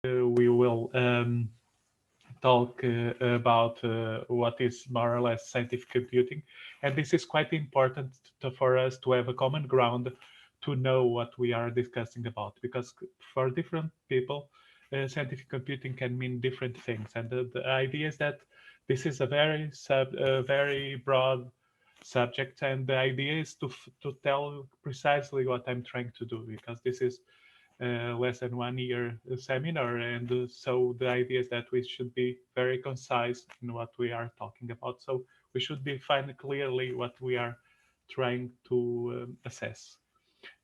we will talk about what is more or less scientific computing. And this is quite important for us to have a common ground to know what we are discussing about, because for different people, scientific computing can mean different things. And the idea is that this is a very broad subject, and the idea is to tell precisely what I'm trying to do, because this is less than 1 year seminar, and so the idea is that we should be very concise in what we are talking about. So we should define clearly what we are trying to assess.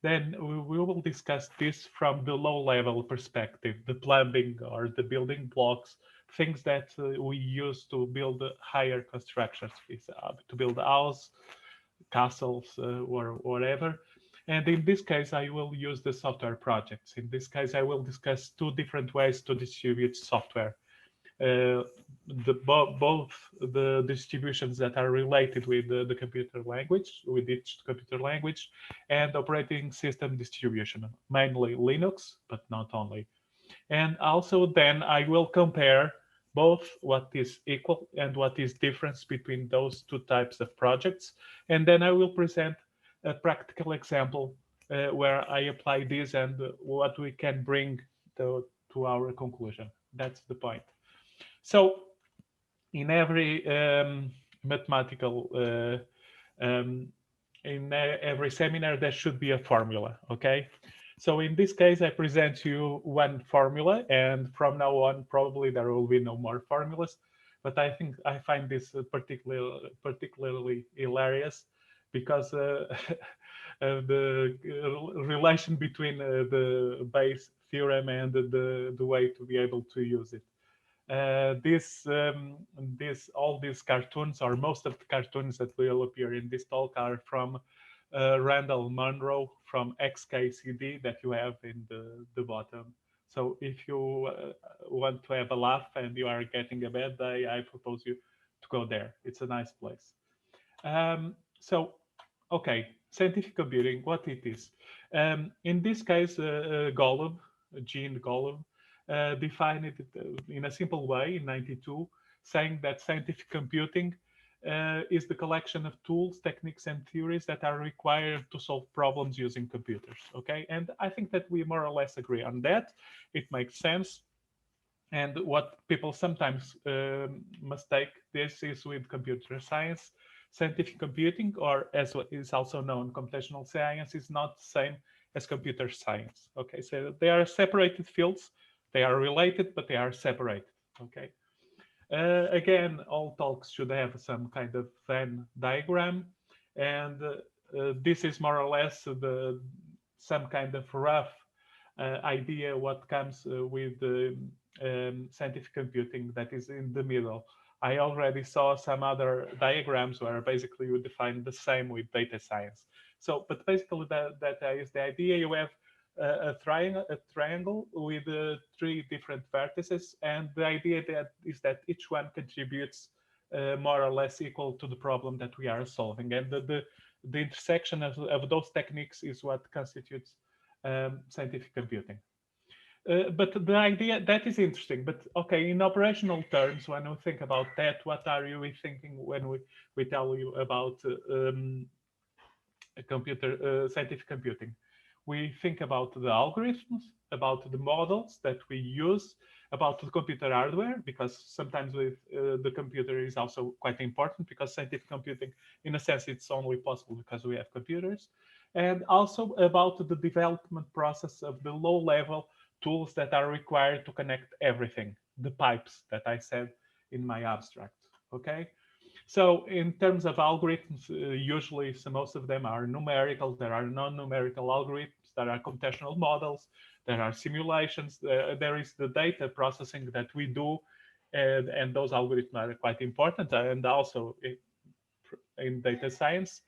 Then we will discuss this from the low level perspective, the plumbing or the building blocks, things that we use to build higher constructions, to build a house, castles, or whatever. And in this case, I will use the software projects. In this case, I will discuss two different ways to distribute software. Uh, both the distributions that are related with the computer language, with each computer language, and operating system distribution, mainly Linux, but not only. And also then I will compare both what is equal and what is difference between those two types of projects. And then I will present a practical example where I apply this and what we can bring to our conclusion. That's the point. So in every mathematical every seminar there should be a formula, okay? So in this case I present you one formula, and from now on probably there will be no more formulas, but I think I find this particularly hilarious, because the relation between the Bayes theorem and the way to be able to use it. This all these cartoons, or most of the cartoons that will appear in this talk, are from Randall Munro from XKCD that you have in the bottom. So if you want to have a laugh and you are getting a bad day, I propose you to go there. It's a nice place. So, okay, scientific computing, what it is. In this case, Golub, Gene Golub, defined it in a simple way in 92, saying that scientific computing is the collection of tools, techniques, and theories that are required to solve problems using computers. Okay, and I think that we more or less agree on that. It makes sense. And what people sometimes mistake this is with computer science. Scientific computing, or as what is also known, computational science, is not the same as computer science. Okay, so they are separated fields. They are related, but they are separated. Okay. Again, all talks should have some kind of Venn diagram, and this is more or less some kind of rough idea what comes with scientific computing that is in the middle. I already saw some other diagrams where basically you define the same with data science. So, but basically that is the idea. You have a triangle with three different vertices, and the idea that is that each one contributes more or less equal to the problem that we are solving, and the intersection of those techniques is what constitutes scientific computing. But the idea that is interesting. But okay, in operational terms, when we think about that, what are you thinking when we tell you about scientific computing? We think about the algorithms, about the models that we use, about the computer hardware, because sometimes with the computer is also quite important, because scientific computing, in a sense, it's only possible because we have computers, and also about the development process of the low-level tools that are required to connect everything, the pipes that I said in my abstract. Okay. So in terms of algorithms, usually most of them are numerical. There are non-numerical algorithms. There are computational models. There are simulations. There is the data processing that we do, and those algorithms are quite important, and also in data science.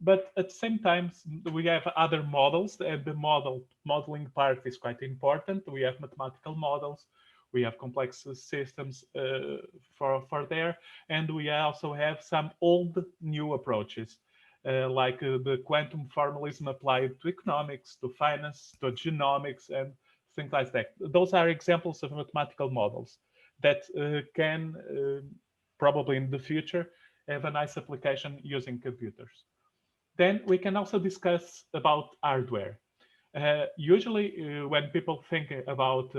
But at the same time, we have other models, and the modeling part is quite important. We have mathematical models, we have complex systems for there, and we also have some old new approaches, like the quantum formalism applied to economics, to finance, to genomics, and things like that. Those are examples of mathematical models that can probably in the future have a nice application using computers. Then we can also discuss about hardware. Usually, when people think about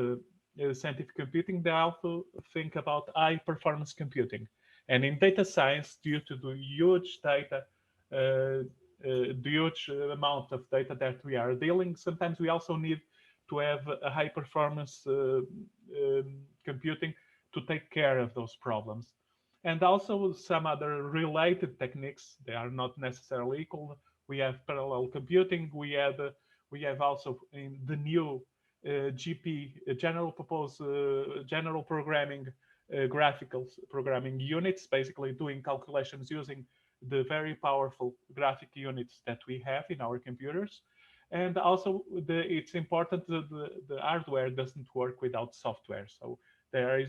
scientific computing, they also think about high performance computing. And in data science, due to the huge data, the huge amount of data that we are dealing, sometimes we also need to have a high performance computing to take care of those problems. And also some other related techniques, they are not necessarily equal. We have parallel computing, we have also in the new GP, general purpose, general programming, graphical programming units, basically doing calculations using the very powerful graphic units that we have in our computers. And also, it's important that the hardware doesn't work without software. So there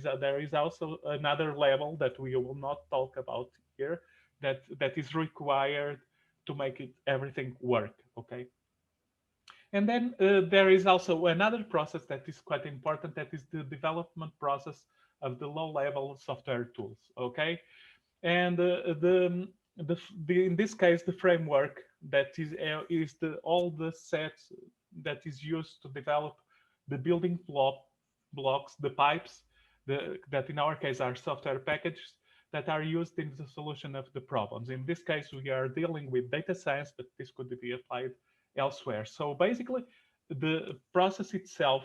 is also another level that we will not talk about here that is required to make it everything work. Okay. And then there is also another process that is quite important, that is the development process of the low-level software tools. Okay, and in this case, the framework that is all the sets that is used to develop the building blocks, the pipes, that in our case are software packages that are used in the solution of the problems. In this case, we are dealing with data science, but this could be applied elsewhere. So basically, the process itself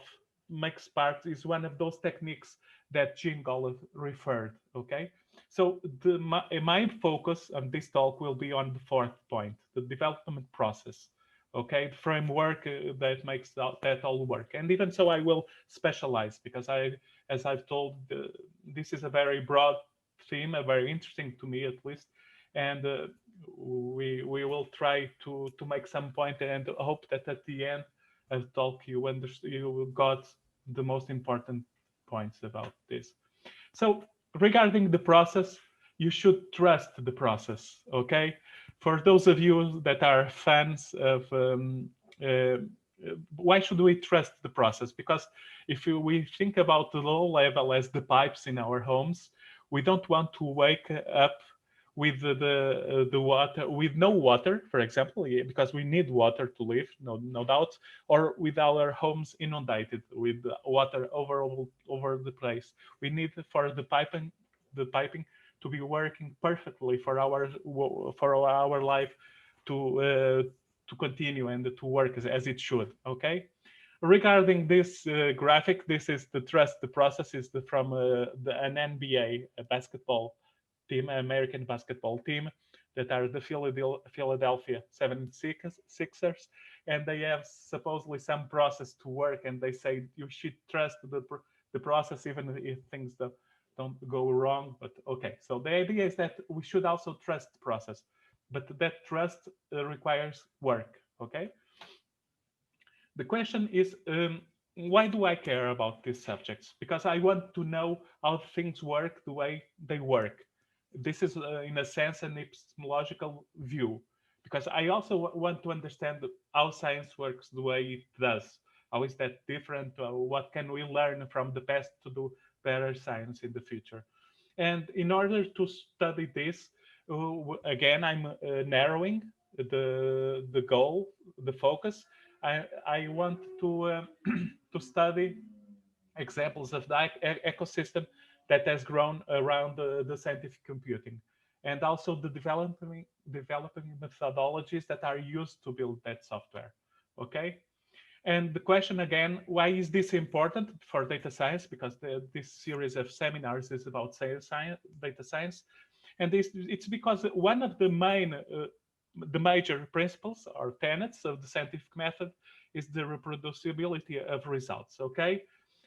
makes part is one of those techniques that Jean Golub referred. Okay, so my focus on this talk will be on the fourth point, the development process. Okay, the framework that makes that all work. And even so, I will specialize because as I've told, this is a very broad theme, a very interesting to me at least, and we will try to make some point and hope that at the end of the talk you got the most important points about this. So regarding the process, you should trust the process. Okay, for those of you that are fans of uh, why should we trust the process? Because if we think about the low level as the pipes in our homes, we don't want to wake up with the water, with no water, for example, because we need water to live, no doubt, or with our homes inundated with water over the place. We need for the piping to be working perfectly for our life to continue and to work as it should. Okay. Regarding this graphic, this is the trust. The process is from an NBA, a basketball team, American basketball team, that are the Philadelphia 76ers, and they have supposedly some process to work, and they say you should trust the process even if things don't go wrong. But okay, so the idea is that we should also trust the process, but that trust requires work. Okay. The question is, why do I care about these subjects? Because I want to know how things work the way they work. This is, in a sense, an epistemological view, because I also want to understand how science works the way it does. How is that different? What can we learn from the past to do better science in the future? And in order to study this, again, I'm narrowing the goal, the focus. I want to to study examples of the ecosystem that has grown around the scientific computing, and also the developing methodologies that are used to build that software. Okay. And the question again, why is this important for data science? Because this series of seminars is about data science, and it's because one of the major principles or tenets of the scientific method is the reproducibility of results. Okay,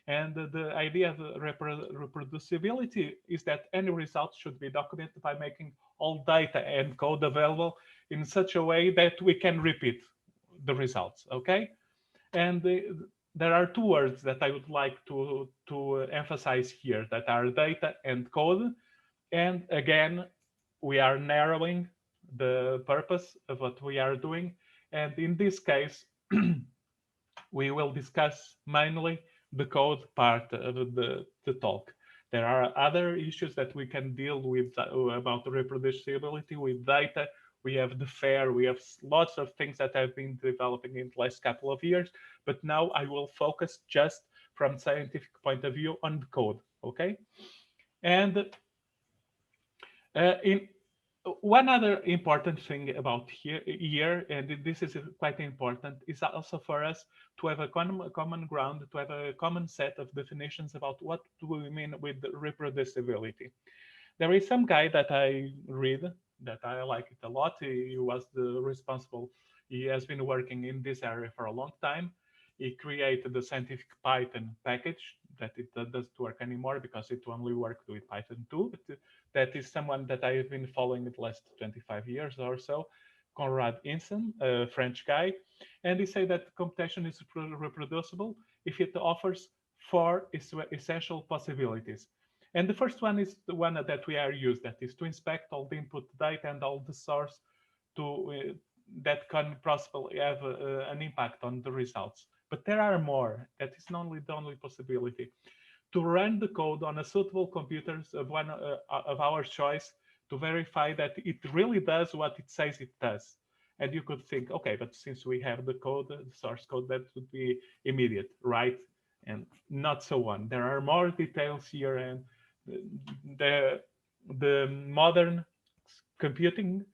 and the idea of reproducibility is that any result should be documented by making all data and code available in such a way that we can repeat the results. Okay, and there are two words that I would like to emphasize here, that are data and code. And again, we are narrowing the purpose of what we are doing. And in this case, we will discuss mainly the code part of the talk. There are other issues that we can deal with about reproducibility with data. We have the fair, we have lots of things that have been developing in the last couple of years, but now I will focus just from scientific point of view on the code, okay? And in one other important thing about here, and this is quite important, is also for us to have a common ground, to have a common set of definitions about what do we mean with reproducibility. There is some guy that I read that I like it a lot. He was the responsible. He has been working in this area for a long time. He created the scientific Python package that it doesn't work anymore because it only worked with Python 2. But that is someone that I have been following the last 25 years or so. Conrad Insen, a French guy, and he said that computation is reproducible if it offers four essential possibilities. And the first one is the one that we are used, that is to inspect all the input data and all the source to that can possibly have an impact on the results. But there are more. That is not only the only possibility. To run the code on a suitable computers of one of our choice to verify that it really does what it says it does. And you could think, okay, but since we have the code, the source code, that would be immediate, right? And not so on. There are more details here, and the the modern computing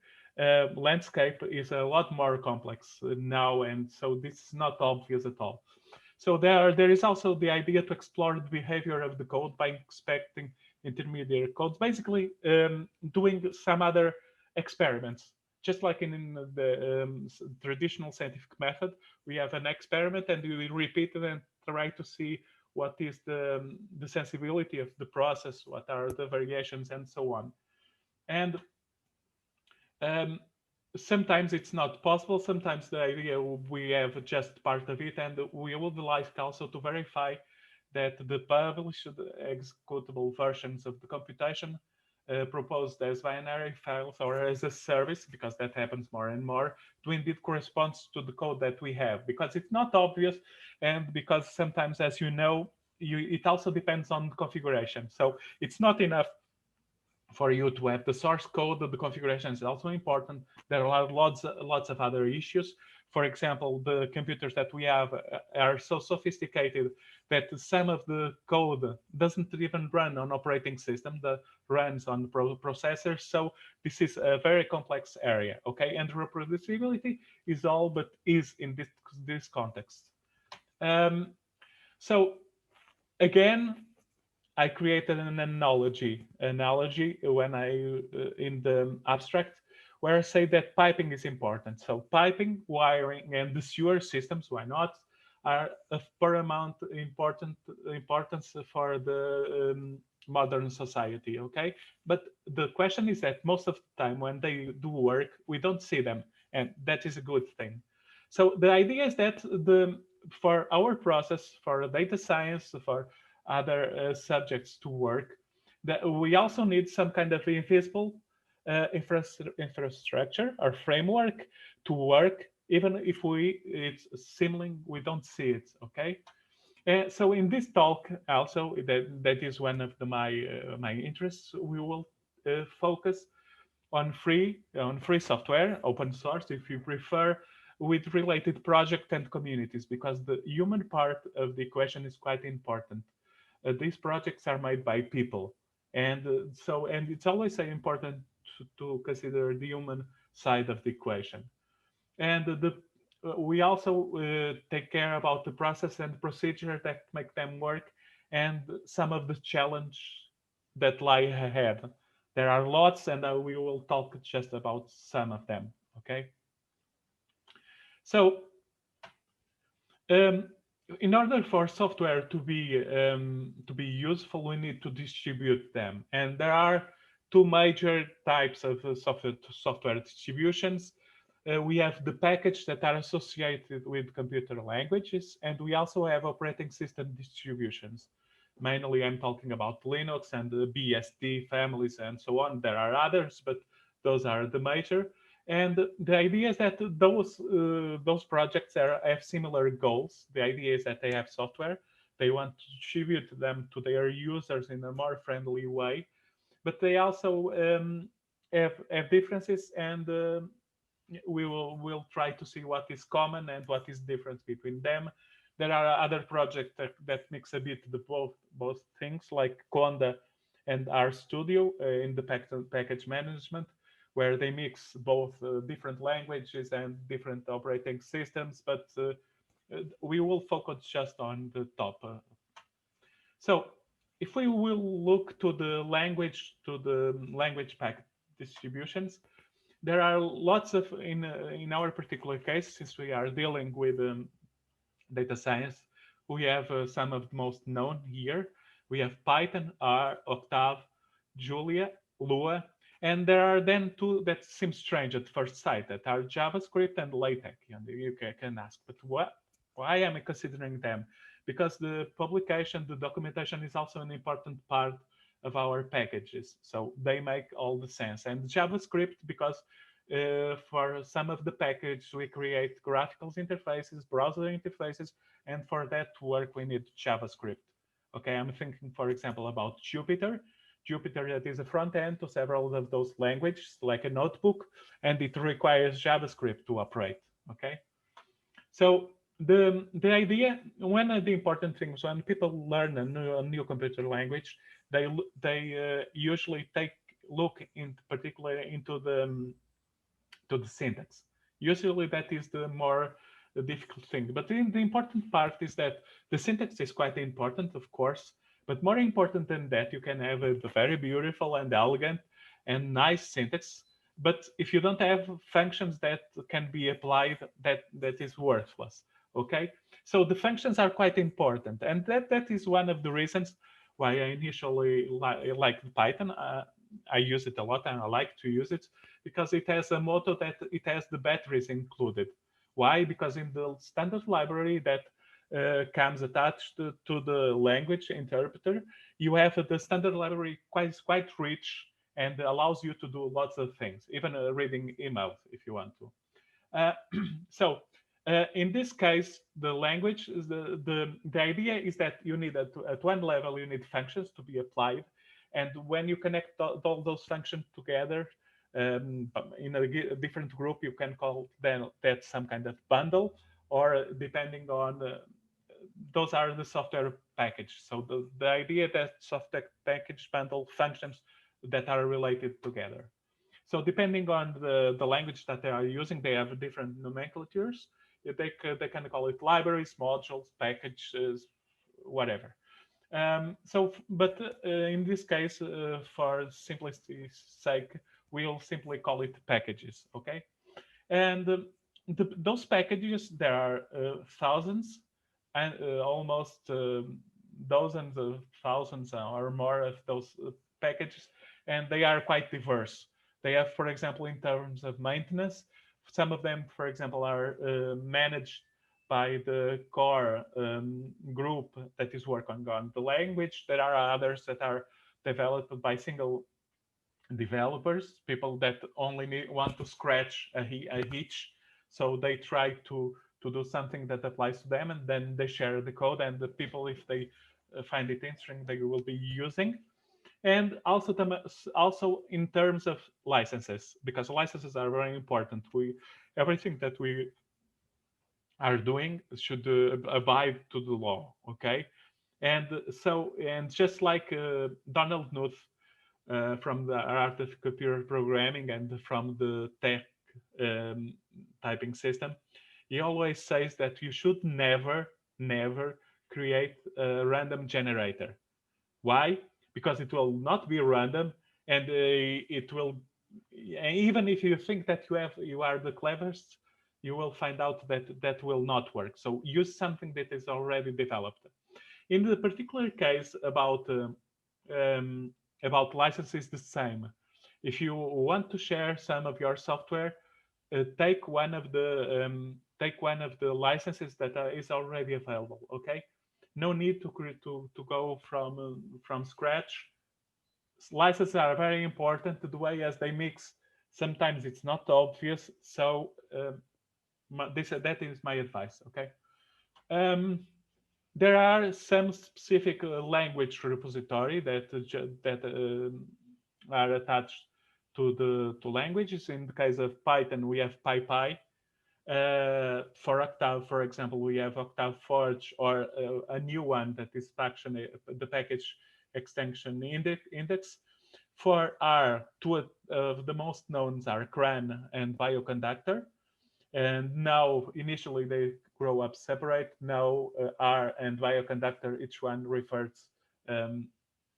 landscape is a lot more complex now, and so this is not obvious at all. So there is also the idea to explore the behavior of the code by inspecting intermediate codes, basically doing some other experiments. Just like in the traditional scientific method, we have an experiment and we repeat it and try to see what is the sensibility of the process, what are the variations, and so on. And um, sometimes it's not possible. Sometimes the idea we have just part of it, and we would like also to verify that the published executable versions of the computation proposed as binary files or as a service, because that happens more and more, to indeed corresponds to the code that we have, because it's not obvious, and because sometimes, as you know, it also depends on the configuration. So it's not enough for you to have the source code. The configuration is also important. There are lots of other issues. For example, the computers that we have are so sophisticated that some of the code doesn't even run on operating system, that runs on processors. So this is a very complex area, okay? And reproducibility is all but is in this context. Um, so again, I created an analogy when I in the abstract, where I say that piping is important. So piping, wiring, and the sewer systems, why not, are of paramount importance for the modern society. Okay, but the question is that most of the time when they do work, we don't see them, and that is a good thing. So the idea is that the for our process, for data science, for other subjects to work, that we also need some kind of invisible infrastructure or framework to work, even if it's seemingly we don't see it. Okay. So in this talk, also that is one of my interests. We will focus on free software, open source, if you prefer, with related project and communities, because the human part of the equation is quite important. These projects are made by people, and and it's always important to consider the human side of the equation. And we also take care about the process and procedure that make them work, and some of the challenge that lie ahead. There are lots, and we will talk just about some of them. Okay. So um, in order for software to be useful, we need to distribute them, and there are two major types of software distributions. We have the package that are associated with computer languages, and we also have operating system distributions. Mainly, I'm talking about Linux and the BSD families and so on. There are others, but those are the major. And the idea is that those projects have similar goals. The idea is that they have software, they want to distribute them to their users in a more friendly way, but they also have differences, and will try to see what is common and what is different between them. There are other projects that mix a bit the both things, like Conda and RStudio in the package management, where they mix both different languages and different operating systems. But we will focus just on the top. So if we will look to the language pack distributions, there are lots of in our particular case, since we are dealing with data science, we have some of the most known here. We have Python, R, Octave, Julia, Lua, and there are then two that seem strange at first sight, that are JavaScript and LaTeX. And you can ask, but what? Why am I considering them? Because the publication, the documentation is also an important part of our packages, so they make all the sense. And JavaScript, because for some of the package, we create graphical interfaces, browser interfaces, and for that to work, we need JavaScript. Okay, I'm thinking, for example, about Jupyter. Jupyter that is a front end to several of those languages, like a notebook, and it requires JavaScript to operate. Okay, so the idea, one of the important things when people learn a new computer language, they usually take look in particular into the syntax. Usually that is the more difficult thing. But the important part is that the syntax is quite important, of course, but more important than that, you can have a very beautiful and elegant and nice syntax. But if you don't have functions that can be applied, that is worthless. Okay, so the functions are quite important, and that is one of the reasons why I initially liked Python. I use it a lot, and I like to use it because it has a motto that it has the batteries included. Why? Because in the standard library that comes attached to the language interpreter, you have the standard library quite rich and allows you to do lots of things, even reading emails if you want to. Uh, so in this case, the language is the idea is that you need at one level you need functions to be applied, and when you connect all those functions together in a different group, you can call then that some kind of bundle, or depending on those are the software package. So the idea that software package bundle functions that are related together. So depending on the language that they are using, they have different nomenclatures. They can call it libraries, modules, packages, whatever. But in this case, for simplicity's sake, we'll simply call it packages, okay? And those packages, there are thousands and almost dozens of thousands or more of those packages, and they are quite diverse. They have, for example, in terms of maintenance, some of them, for example, are managed by the core group that is working on the language. There are others that are developed by single developers, people that only want to scratch a hitch. So they try to do something that applies to them, and then they share the code, and the people, if they find it interesting, they will be using. And also in terms of licenses, because licenses are very important. We Everything that we are doing should abide to the law. Okay, and just like Donald Knuth from the art of computer programming and from the tech um, typing system, he always says that you should never create a random generator. Why? Because it will not be random, and it will. Even if you think that you are the cleverest, you will find out that that will not work. So use something that is already developed. In the particular case um, about licenses, the same. If you want to share some of your software, take one of the licenses that is already available. Okay, no need to go from scratch. Licenses are very important the way as they mix Sometimes it's not obvious. So that is my advice. Okay. Um, there are some specific language repository that are attached to the to languages. In the case of Python, we have PyPy. For Octave, for example, we have Octave Forge, or a new one that is the package extension index. For R, two of the most known are CRAN and Bioconductor. And now, initially, they grow up separate. Now, R and Bioconductor, each one refers um,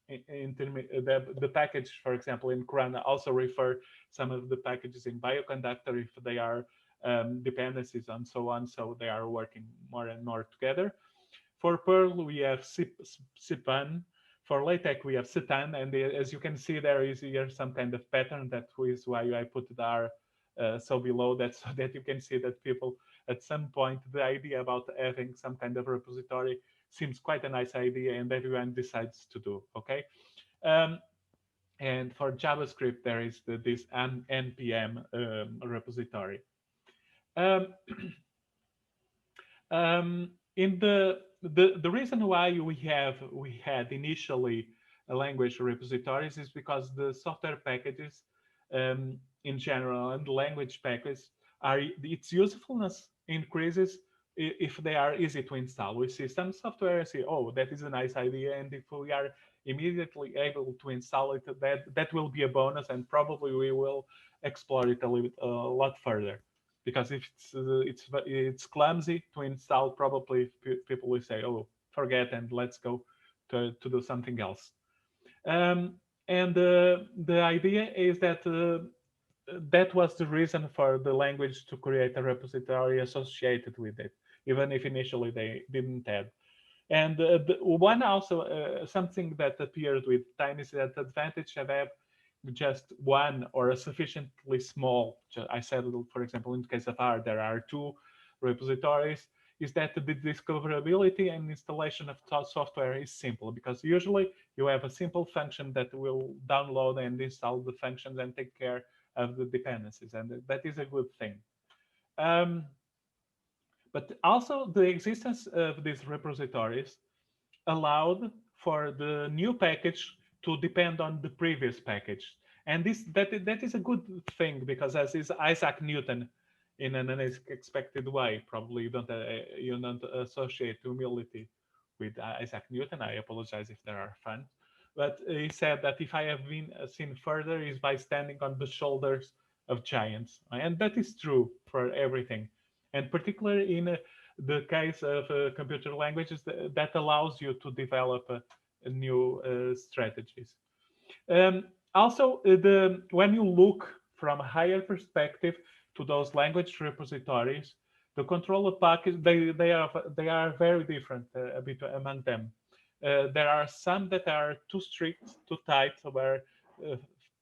the package, for example, in CRAN also refer some of the packages in Bioconductor if they are dependencies and so on. So they are working more and more together. For Perl, we have CPAN. For LaTeX, we have CTAN. And as you can see, there is here some kind of pattern. That is why I put the R so below that, so that you can see that people, at some point, the idea about having some kind of repository seems quite a nice idea, and everyone decides to do. Okay. Um, and for JavaScript, there is this npm repository. Um, in the reason why we had initially a language repositories is because the software packages in general and language packages are its usefulness increases if they are easy to install. We see some software say, oh, that is a nice idea, and if we are immediately able to install it, that will be a bonus, and probably we will explore it a lot further. Because if it's clumsy to install, probably people will say, "Oh, forget and let's go to do something else." Um, and the idea is that that was the reason for the language to create a repository associated with it, even if initially they didn't have. And one also something that appeared with time is that advantage of have just one or a sufficiently small. I said, for example, in the case of R, there are two repositories. Is that the discoverability and installation of software is simple, because usually you have a simple function that will download and install the functions and take care of the dependencies, and that is a good thing. Um, but also the existence of these repositories allowed for the new package to depend on the previous package. And that is a good thing, because as is Isaac Newton in an unexpected way, probably you don't associate humility with Isaac Newton. I apologize if there are fans. But he said that if I have been seen further is by standing on the shoulders of giants. And that is true for everything. And particularly in the case of computer languages, that allows you to develop new strategies. Also, when you look from a higher perspective to those language repositories, the controller package they are very different a bit among them. There are some that are too strict, too tight, where uh,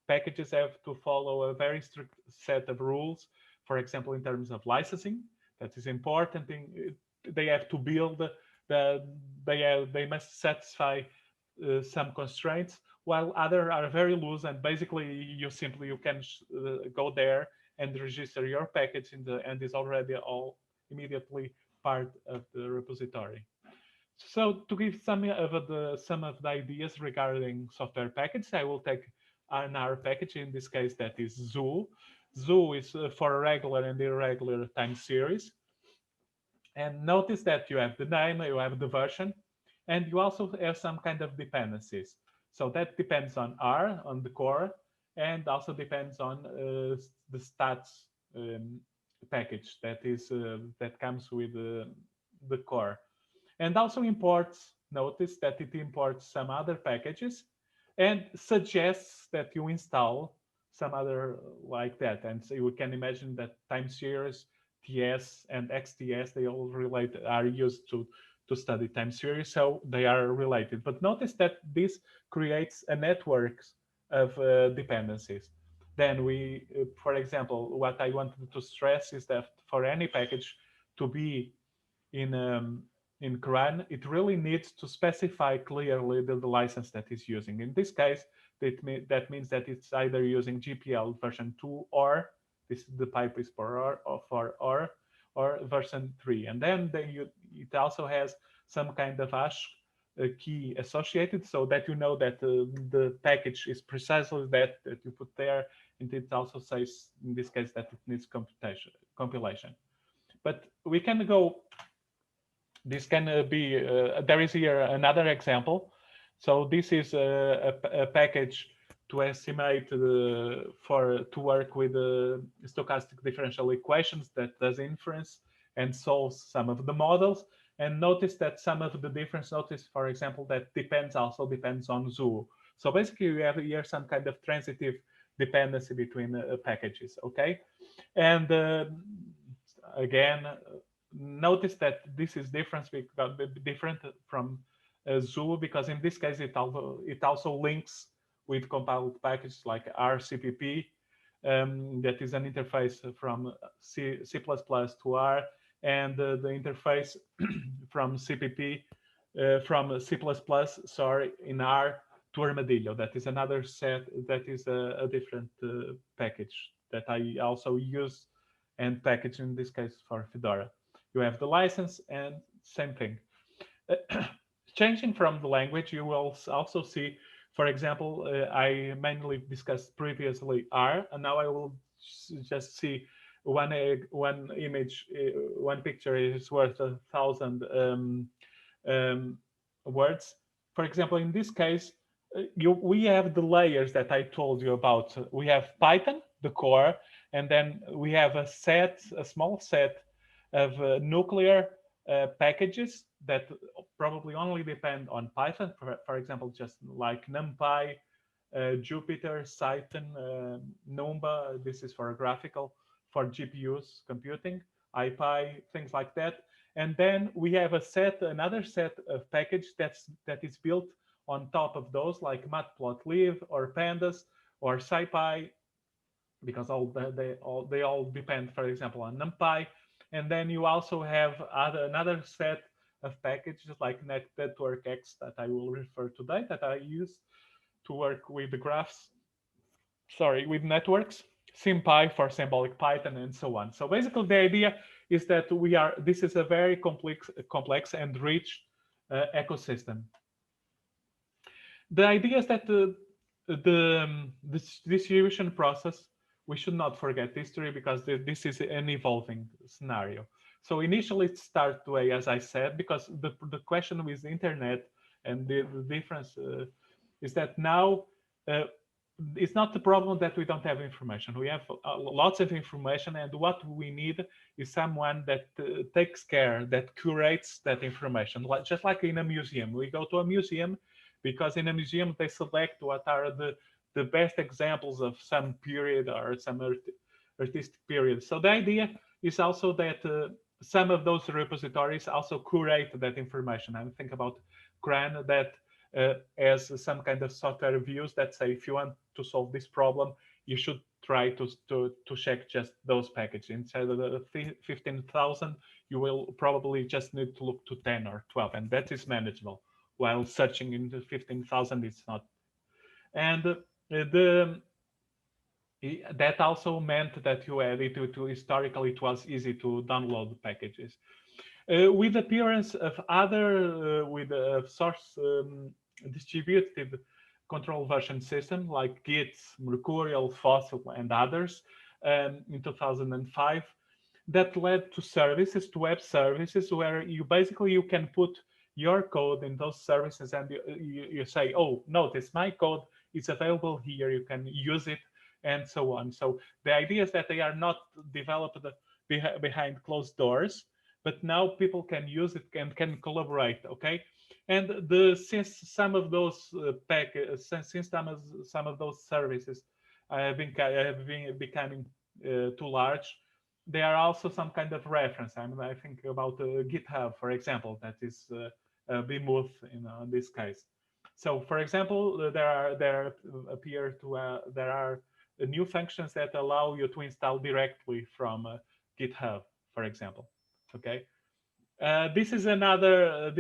packages have to follow a very strict set of rules. For example, in terms of licensing, that is important. They have to build they must satisfy some constraints, while other are very loose, and basically you can go there and register your package in the and is already all immediately part of the repository. So to give some of the ideas regarding software packages, I will take another package, in this case that is Zoo. Zoo is for regular and irregular time series. And notice that you have the name, you have the version, and you also have some kind of dependencies. So that depends on R, on the core, and also depends on the stats package that comes with the core. And also imports, notice that it imports some other packages and suggests that you install some other like that. And so you can imagine that time series, TS, and XTS, they all are used to study time series, so they are related. But notice that this creates a network of dependencies. Then for example, what I wanted to stress is that for any package to be in in CRAN, it really needs to specify clearly the license that it's using. In this case, that means that it's either using GPL version 2 or this the pipe is or version 3. And then it also has some kind of hash key associated so that you know that the package is precisely that you put there. And it also says in this case that it needs compilation. But we can go, this can be, there is here another example. So this is a package to estimate to work with stochastic differential equations that does inference and solves some of the models. And notice that some of the difference, notice, for example, that also depends on zoo. So basically you have here some kind of transitive dependency between packages, okay? And again, notice that this is different from zoo, because in this case it also links with compiled packages like RCPP, that is an interface from C++ to R, and the interface from CPP from C++, sorry, in R to Armadillo. That is another set, that is a different package that I also use and package in this case for Fedora. You have the license and same thing. Changing from the language, you will also see, for example, I mainly discussed previously R, and now I will just see one image, one picture is worth 1,000 words. For example, in this case, we have the layers that I told you about. We have Python, the core, and then we have a small set of nuclear packages that probably only depend on Python. For example, just like NumPy, Jupyter, Cython, Numba. This is for graphical, for GPUs computing, IPy, things like that. And then we have another set of package that is built on top of those, like matplotlib or pandas or scipy, because they all depend, for example, on NumPy. And then you also have another set of packages like NetworkX that I will refer today, that I use to work with the graphs, with networks, SymPy for symbolic Python, and so on. So basically the idea is that this is a very complex and rich ecosystem. The idea is that this distribution process, we should not forget history, because this is an evolving scenario. So initially it started way, as I said, because the question with the internet and the difference is that now it's not the problem that we don't have information. We have lots of information, and what we need is someone that takes care, that curates that information. Just like in a museum, we go to a museum because in a museum they select what are the best examples of some period or some artistic period. So the idea is also that some of those repositories also curate that information. And think about CRAN that as some kind of software reviews that say, if you want to solve this problem, you should try to check just those packages. Instead of the 15,000, you will probably just need to look to 10 or 12, and that is manageable. While searching into 15,000, it's not. And that also meant that you had historically it was easy to download packages. With the appearance of other with source distributed control version system like Git, Mercurial, Fossil, and others in 2005, that led to services, to web services, where you can put your code in those services, and you say, oh, notice my code is available here, you can use it, and so on. So the idea is that they are not developed behind closed doors, but now people can use it and can collaborate, okay? And since some of those some of those services have been becoming too large, there are also some kind of reference. I think about GitHub, for example, that is behemoth in this case. So, for example, there are new functions that allow you to install directly from GitHub, for example. Okay, This is another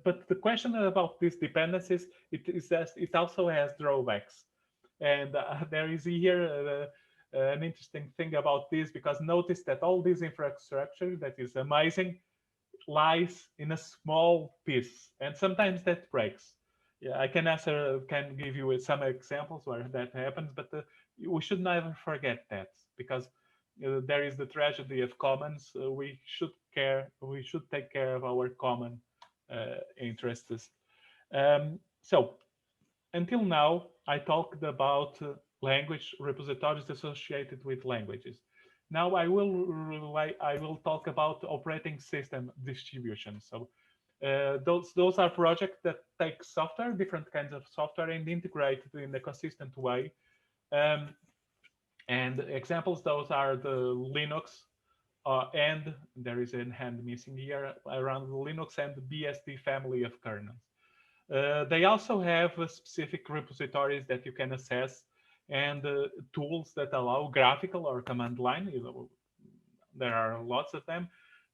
but the question about these dependencies, it is that it also has drawbacks, and there is here an interesting thing about this, because notice that all this infrastructure that is amazing lies in a small piece, and sometimes that breaks. Yeah, I can give you some examples where that happens, but we should never forget that, because there is the tragedy of commons. We should take care of our common interests. So until now, I talked about language repositories associated with languages. Now I will talk about operating system distribution. So those are projects that take software, different kinds of software, and integrate it in a consistent way. Um, and examples those are the Linux, and there is a hand missing here, around the Linux and the BSD family of kernels. They also have specific repositories that you can access, and tools that allow graphical or command line. There are lots of them,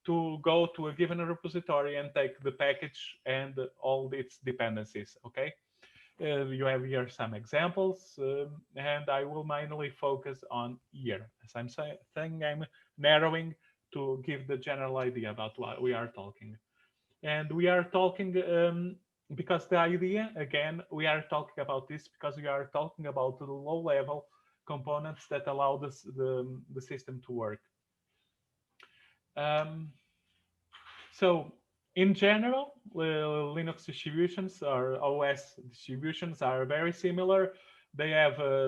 to go to a given repository and take the package and all its dependencies. Okay, you have here some examples, and I will mainly focus on here. As I'm saying, I'm narrowing to give the general idea about what we are talking. And we are talking because the idea, again, we are talking about this because we are talking about the low level components that allow the system to work. Um, so in general, Linux distributions or OS distributions are very similar. They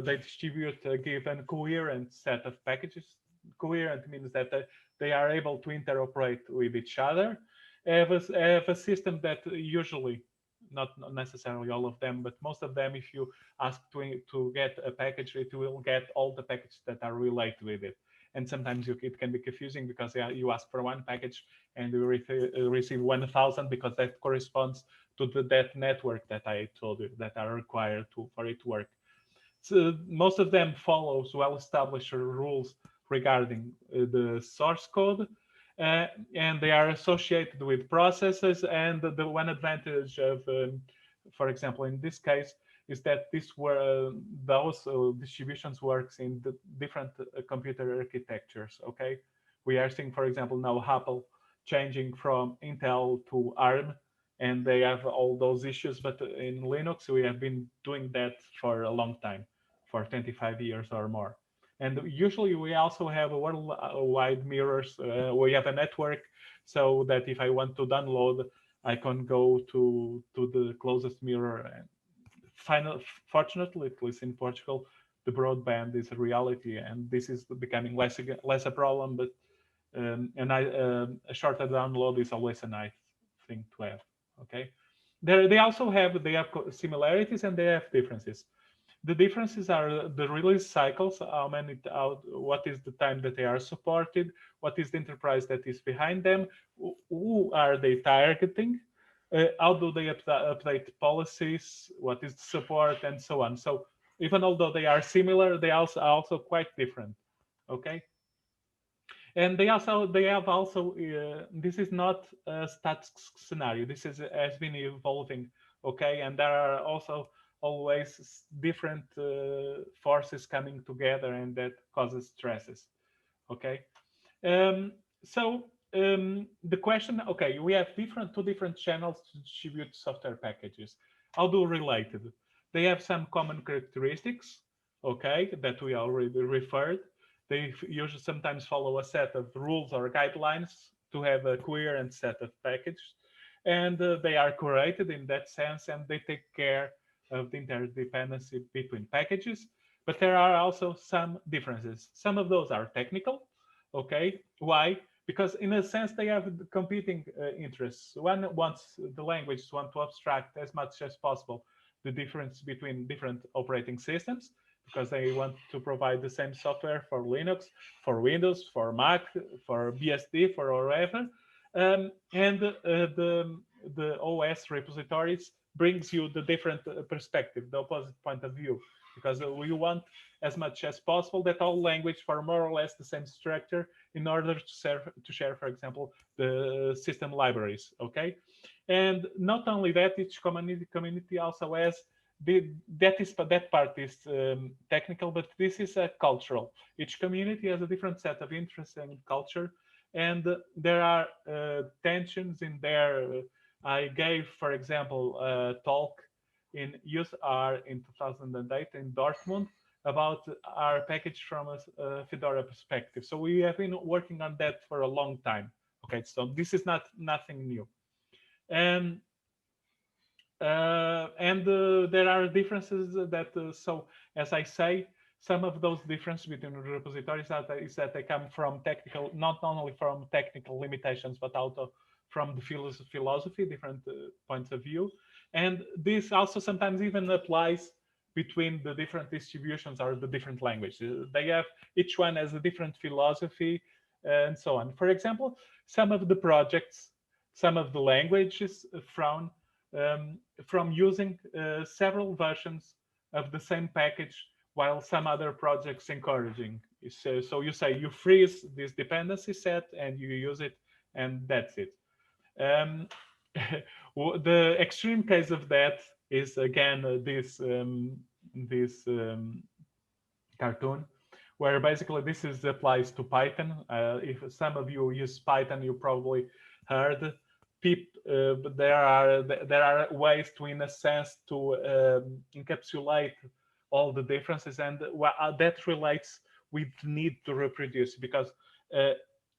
distribute a given coherent set of packages. Coherent means that they are able to interoperate with each other. Have a system that usually, not necessarily all of them, but most of them, if you ask to get a package, it will get all the packages that are related with it. And sometimes it can be confusing, because you ask for one package and you receive 1,000, because that corresponds to that network that I told you that are required for it to work. So most of them follows well-established rules regarding the source code, uh, and they are associated with processes. And the one advantage of, for example, in this case, is that those distributions works in the different computer architectures. Okay, we are seeing, for example, now Apple changing from Intel to ARM, and they have all those issues. But in Linux, we have been doing that for a long time, for 25 years or more. And usually we also have a worldwide mirrors. We have a network, so that if I want to download, I can go to the closest mirror. And fortunately, at least in Portugal, the broadband is a reality, and this is becoming less a problem. But a shorter download is always a nice thing to have. Okay, they have similarities and they have differences. The differences are the release cycles, what is the time that they are supported, what is the enterprise that is behind them, who are they targeting, how do they update policies, what is the support, and so on. So even although they are similar, they are also quite different. Okay, and they have also this is not a static scenario. This is has been evolving. Okay, and there are also always different forces coming together, and that causes stresses. Okay, um, so the question, okay, we have two different channels to distribute software packages. How do related? They have some common characteristics, okay, that we already referred. They usually sometimes follow a set of rules or guidelines to have a coherent set of packages, and they are curated in that sense, and they take care of the interdependency between packages. But there are also some differences. Some of those are technical. Okay, why? Because in a sense they have competing interests. One wants the language want to abstract as much as possible the difference between different operating systems, because they want to provide the same software for Linux, for Windows, for Mac, for BSD, for whatever. And the OS repositories brings you the different perspective, the opposite point of view, because we want as much as possible that all language for more or less the same structure in order to share, for example, the system libraries. Okay, and not only that, each community also has that part is technical, but this is cultural. Each community has a different set of interests and culture, and there are tensions in there. I gave, for example, a talk in USR in 2008 in Dortmund about our package from a Fedora perspective. So we have been working on that for a long time. Okay, so this is not nothing new. And there are differences that so as I say, some of those differences between repositories is that they come from technical, not only from technical limitations, but also from the philosophy, different points of view. And this also sometimes even applies between the different distributions or the different languages. They have, each one has a different philosophy and so on. For example, some of the projects, some of the languages from using several versions of the same package, while some other projects encouraging. So you say you freeze this dependency set and you use it, and that's it. Um, the extreme case of that is again this cartoon, where basically this is applies to Python. If some of you use Python, you probably heard but there are ways to, in a sense, to encapsulate all the differences, and that relates with the need to reproduce, because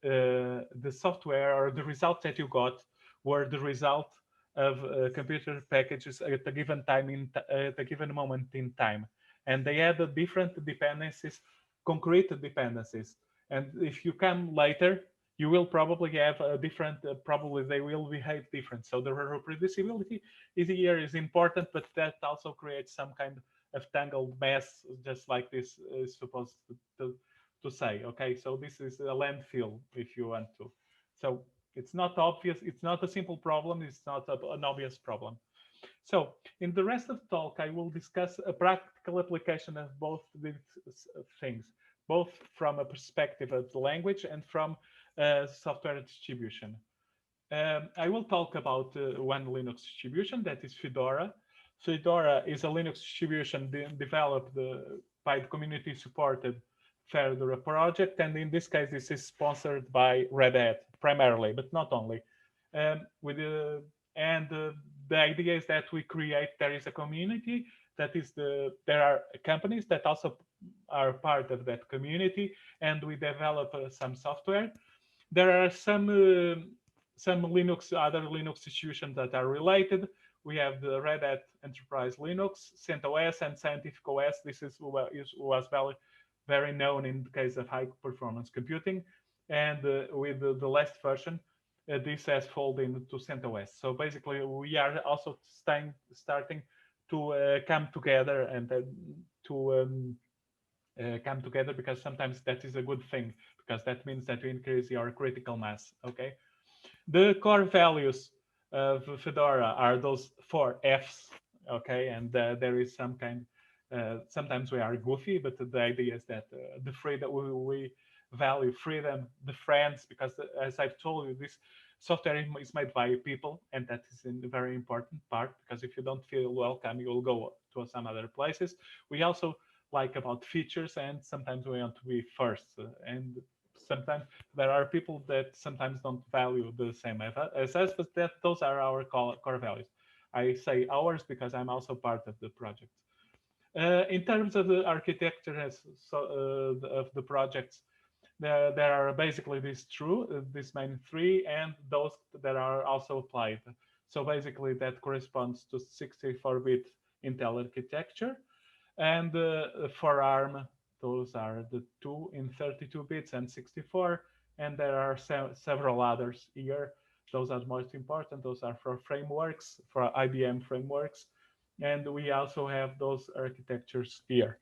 the software or the results that you got were the result of computer packages at a given time at a given moment in time, and they had different dependencies, concrete dependencies. And if you come later, you will probably have a different, probably they will behave different. So the reproducibility is important, but that also creates some kind of tangled mess, just like this is supposed to say. Okay, so this is a landfill, if you want to. So it's not obvious, it's not a simple problem, it's not an obvious problem. So in the rest of the talk, I will discuss a practical application of both these things, both from a perspective of the language and from software distribution. I will talk about one Linux distribution, that is Fedora. Fedora is a Linux distribution developed by the community supported Fedora project, and in this case, this is sponsored by Red Hat primarily, but not only. With and the idea is that we create, there is a community that is there are companies that also are part of that community, and we develop some software. There are some Linux, other Linux distributions that are related. We have the Red Hat Enterprise Linux, CentOS, and Scientific OS. This was very known in the case of high performance computing. And with the last version, this has folded into CentOS. So basically, we are also starting to come together and to come together, because sometimes that is a good thing, because that means that you increase your critical mass. Okay, the core values of Fedora are those 4 Fs. Okay, and there is some kind. Sometimes we are goofy, but the idea is that the freedom we value freedom, the friends, because as I've told you, this software is made by people, and that is a very important part, because if you don't feel welcome, you will go to some other places. We also like about features, and sometimes we want to be first, and sometimes there are people that sometimes don't value the same as us, but those are our core values. I say ours because I'm also part of the project. In terms of the architecture of the projects, there are basically these main three, and those that are also applied. So basically that corresponds to 64-bit Intel architecture. And for ARM, those are the two in 32 bits and 64. And there are several others here. Those are the most important. Those are for frameworks, for IBM frameworks. And we also have those architectures here.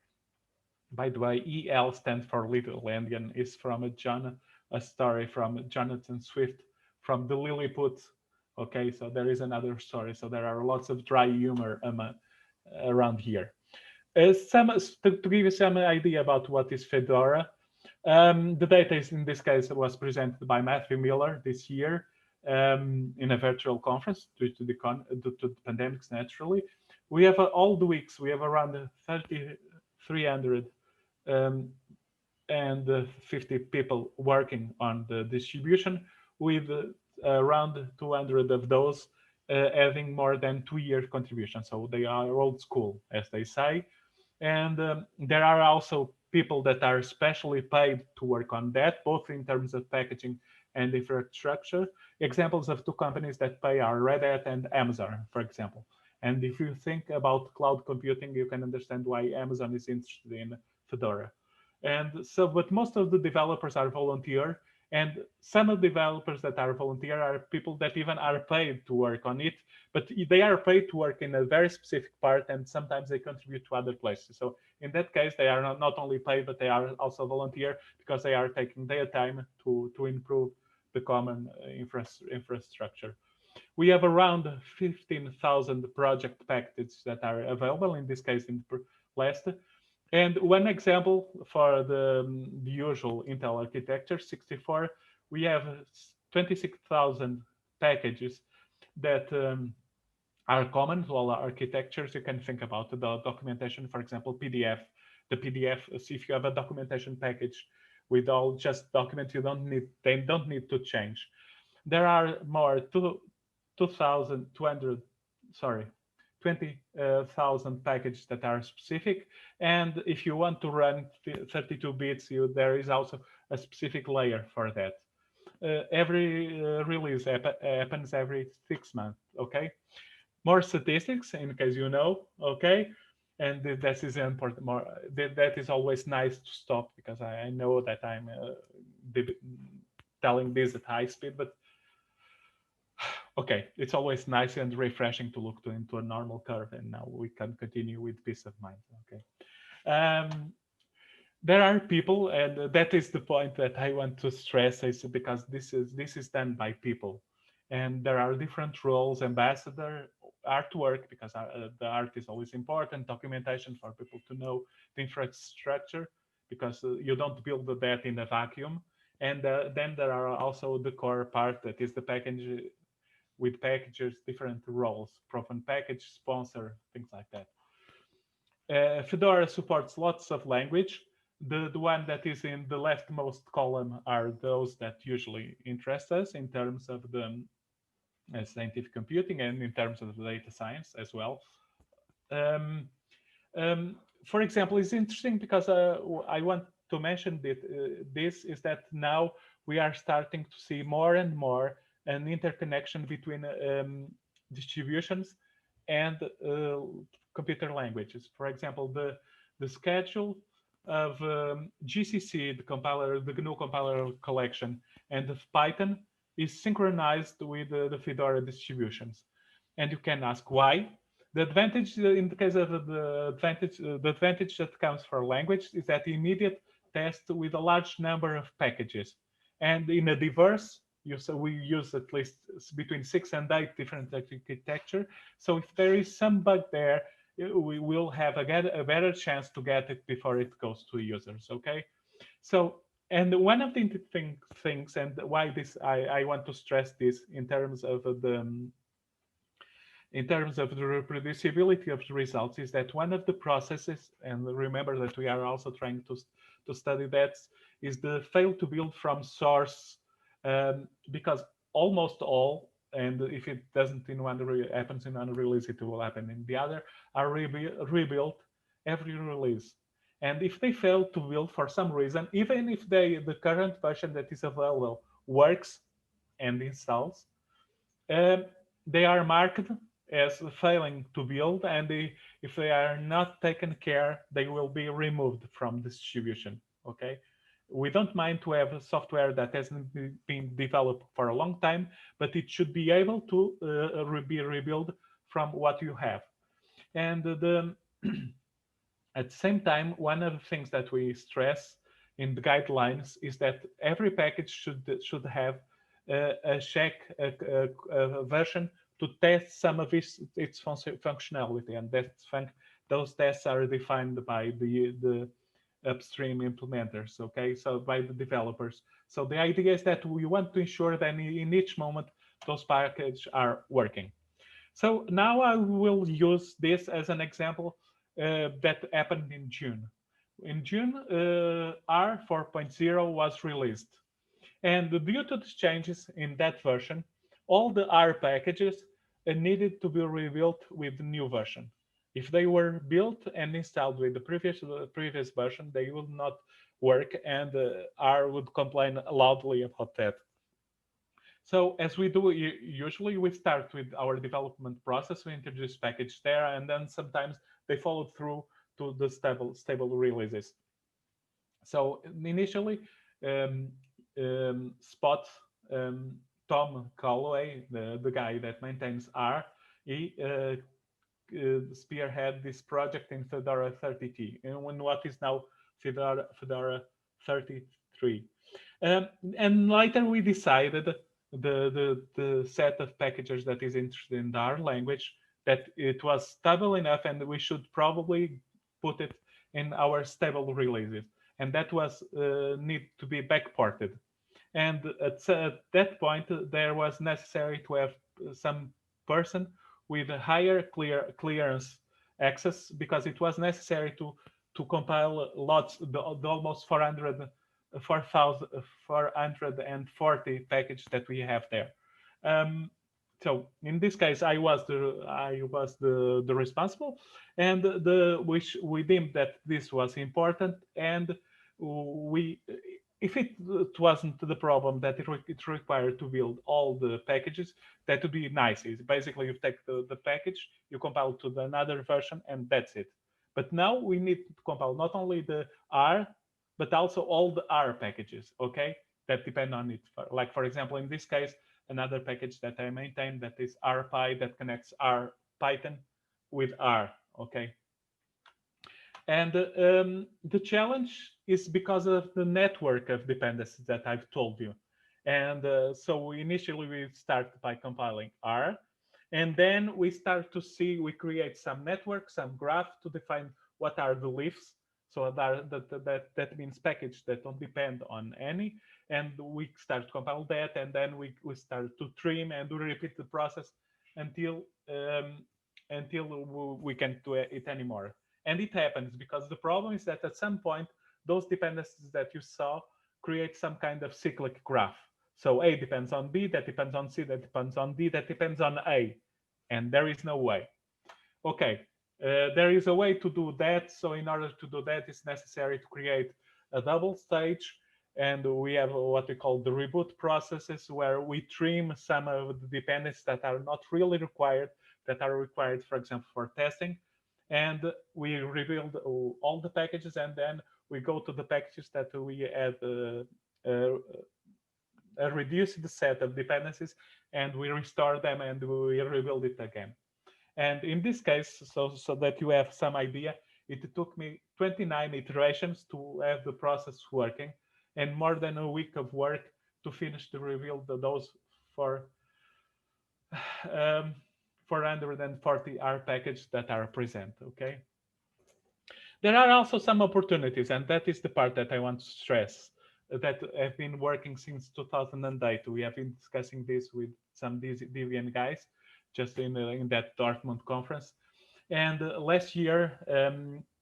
By the way, EL stands for Little Endian, is from a story from Jonathan Swift from the Lilliput Okay, so there is another story. So there are lots of dry humor around here. To give you some idea about what is Fedora, the data is, in this case, was presented by Matthew Miller this year in a virtual conference due to the pandemics, naturally. We have all the weeks, we have around 3,300 um, and 50 people working on the distribution, with around 200 of those having more than 2 year contribution. So they are old school, as they say. And there are also people that are specially paid to work on that, both in terms of packaging and infrastructure. Examples of two companies that pay are Red Hat and Amazon, for example. And if you think about cloud computing, you can understand why Amazon is interested in Fedora. And so, but most of the developers are volunteer, and some of the developers that are volunteer are people that even are paid to work on it, but they are paid to work in a very specific part, and sometimes they contribute to other places. So in that case, they are not only paid, but they are also volunteer, because they are taking their time to improve the common infrastructure. We have around 15,000 project packages that are available, in this case in last. And one example for the usual Intel architecture, 64, we have 26,000 packages that are common to all architectures. You can think about the documentation, for example, PDF. The PDF, if you have a documentation package with all just documents, they don't need to change. There are more 2,200, sorry, 20,000 packages that are specific. And if you want to run 32 bits, there is also a specific layer for that. Every release happens every 6 months, okay? More statistics, in case you know, okay? And that is important. That is always nice to stop, because I know that I'm telling this at high speed, but okay, it's always nice and refreshing to look into a normal curve, and now we can continue with peace of mind. Okay. Um, there are people, and that is the point that I want to stress, is because this is done by people, and there are different roles: ambassador, artwork, because the art is always important, documentation for people to know the infrastructure, because you don't build that in a vacuum. And then there are also the core part, that is the package, with packages, different roles: proven package, sponsor, things like that. Fedora supports lots of language. The one that is in the leftmost column are those that usually interest us in terms of the scientific computing, and in terms of the data science as well. Um, for example, it's interesting because I want to mention that this is that now we are starting to see more and more an interconnection between distributions and computer languages. For example, the schedule of GCC, the compiler, the GNU compiler collection, and of Python is synchronized with the Fedora distributions. And you can ask why. The advantage, in the case of the advantage that comes for language, is that immediate test with a large number of packages, and in a diverse use. We use at least between 6 and 8 different architecture. So if there is some bug there, we will have a better chance to get it before it goes to users. Okay, so. And one of the interesting things, and why this I want to stress this in terms of the reproducibility of the results, is that one of the processes, and remember that we are also trying to study that, is the fail to build from source, because almost all, and if it doesn't in one happens in one release, it will happen in the other, are rebuilt every release. And if they fail to build for some reason, even if the current version that is available works and installs, um, they are marked as failing to build, and if they are not taken care, they will be removed from the distribution. Okay, we don't mind to have software that hasn't been developed for a long time, but it should be able to be rebuilt from what you have. And at the same time, one of the things that we stress in the guidelines is that every package should have a check a version to test some of its functionality, and those tests are defined by the upstream implementers, okay, so by the developers. So the idea is that we want to ensure that in each moment those packages are working. So now I will use this as an example that happened in June. In June, R 4.0 was released. And due to the changes in that version, all the R packages needed to be rebuilt with the new version. If they were built and installed with the previous version, they would not work, and R would complain loudly about that. So as we do usually, we start with our development process. We introduce package there, and then sometimes they follow through to the stable releases. So initially, um, Spot Tom Calloway, the guy that maintains R, he spearhead this project in Fedora 30T, and in what is now Fedora 33. Um, and later we decided the set of packages that is interested in our language that it was stable enough, and we should probably put it in our stable releases, and that was need to be backported. And at that point, there was necessary to have some person with a higher clearance access, because it was necessary to compile lots, the almost 440 package that we have there. Um, so in this case, I was the responsible, and which we deemed that this was important, and we if it wasn't the problem that it required to build all the packages, that would be nice. It's basically, you take the package, you compile to another version, and that's it. But now we need to compile not only the R, but also all the R packages, okay, that depend on it. Like, for example, in this case, another package that I maintain that is RPy, that connects R Python with R, okay. And the challenge is because of the network of dependencies that I've told you. And so initially we start by compiling R, and then we start to see, we create some network, some graph to define what are the leaves. So that means package that don't depend on any. And we start to compile that, and then we start to trim, and we repeat the process until we can't do it anymore. And it happens because the problem is that at some point, those dependencies that you saw create some kind of cyclic graph. So A depends on B, that depends on C, that depends on D, that depends on A. And there is no way. Okay, there is a way to do that. So in order to do that, it's necessary to create a double stage. And we have what we call the reboot processes, where we trim some of the dependencies that are not really required, that are required, for example, for testing. And we rebuild all the packages, and then we go to the packages that we have a reduced set of dependencies, and we restore them, and we rebuild it again. And in this case, so that you have some idea, it took me 29 iterations to have the process working, and more than a week of work to finish to reveal those for 440 R package that are present. Okay. There are also some opportunities, and that is the part that I want to stress, that have been working since 2008. We have been discussing this with some Debian guys just in that Dortmund conference. And last year,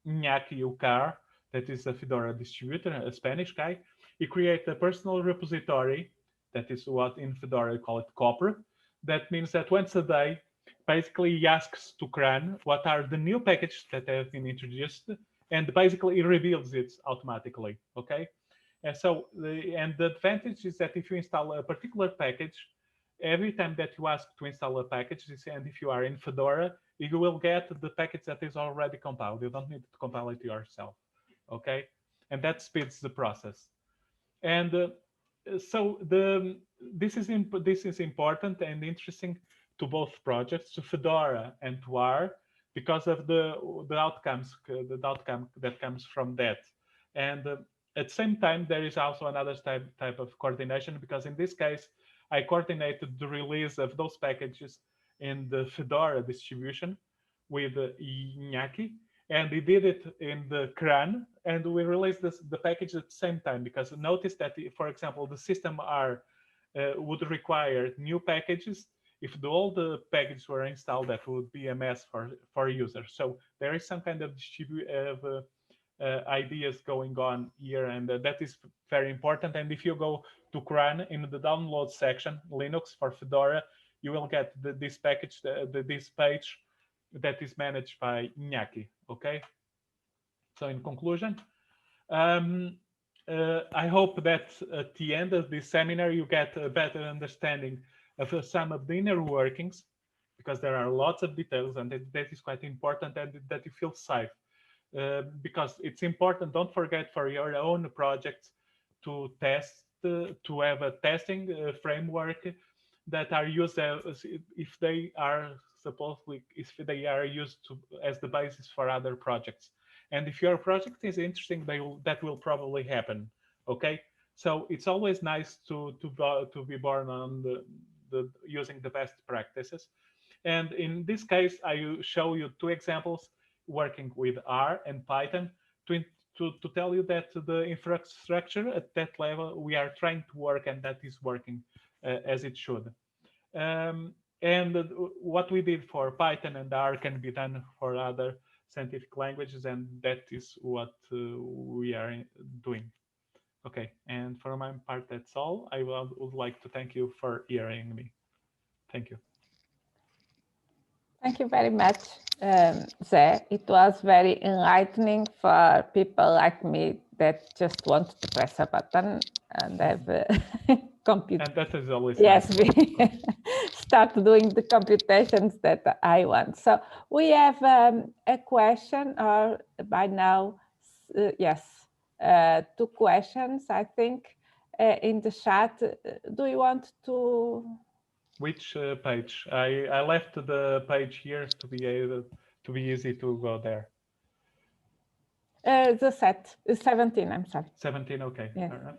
Iñaki Ucar, that is a Fedora distributor, a Spanish guy, he created a personal repository, that is what in Fedora we call it Copper. That means that once a day, basically he asks to CRAN what are the new packages that have been introduced, and basically it reveals it automatically, okay? And so, the advantage is that if you install a particular package, every time that you ask to install a package, and if you are in Fedora, you will get the package that is already compiled. You don't need to compile it yourself, okay? And that speeds the process. And so this is important and interesting to both projects, to Fedora and to R, because of the outcome that comes from that. And at the same time, there is also another type of coordination, because in this case, I coordinated the release of those packages in the Fedora distribution with Iñaki, and we did it in the CRAN, and we released the package at the same time, because notice that, for example, the system R would require new packages. If all the packages were installed, that would be a mess for users. So there is some kind of ideas going on here, and that is very important. And if you go to CRAN in the download section, Linux for Fedora, you will get this package, this page that is managed by Iñaki. Okay. So in conclusion, I hope that at the end of this seminar you get a better understanding of some of the inner workings, because there are lots of details, and that is quite important, and that you feel safe. Because it's important, don't forget, for your own projects to test, to have a testing framework that are used if they are supposedly, if they are used as the basis for other projects. And if your project is interesting, that will probably happen. Okay, so it's always nice to be born on the using the best practices. And in this case, I show you two examples working with R and Python to tell you that the infrastructure at that level we are trying to work, and that is working as it should. And what we did for Python and R can be done for other scientific languages, and that is what we are doing. Okay, and for my part, that's all. I would like to thank you for hearing me. Thank you. Thank you very much, Zé. It was very enlightening for people like me that just want to press a button and have compute. And that is always yes, nice. we start doing the computations that I want. So we have a question, or by now, yes, 2 questions, I think, in the chat. Do you want to? Which page? I left the page here to be able to be easy to go there. The 17, I'm sorry. 17, okay. Yes. Fair enough.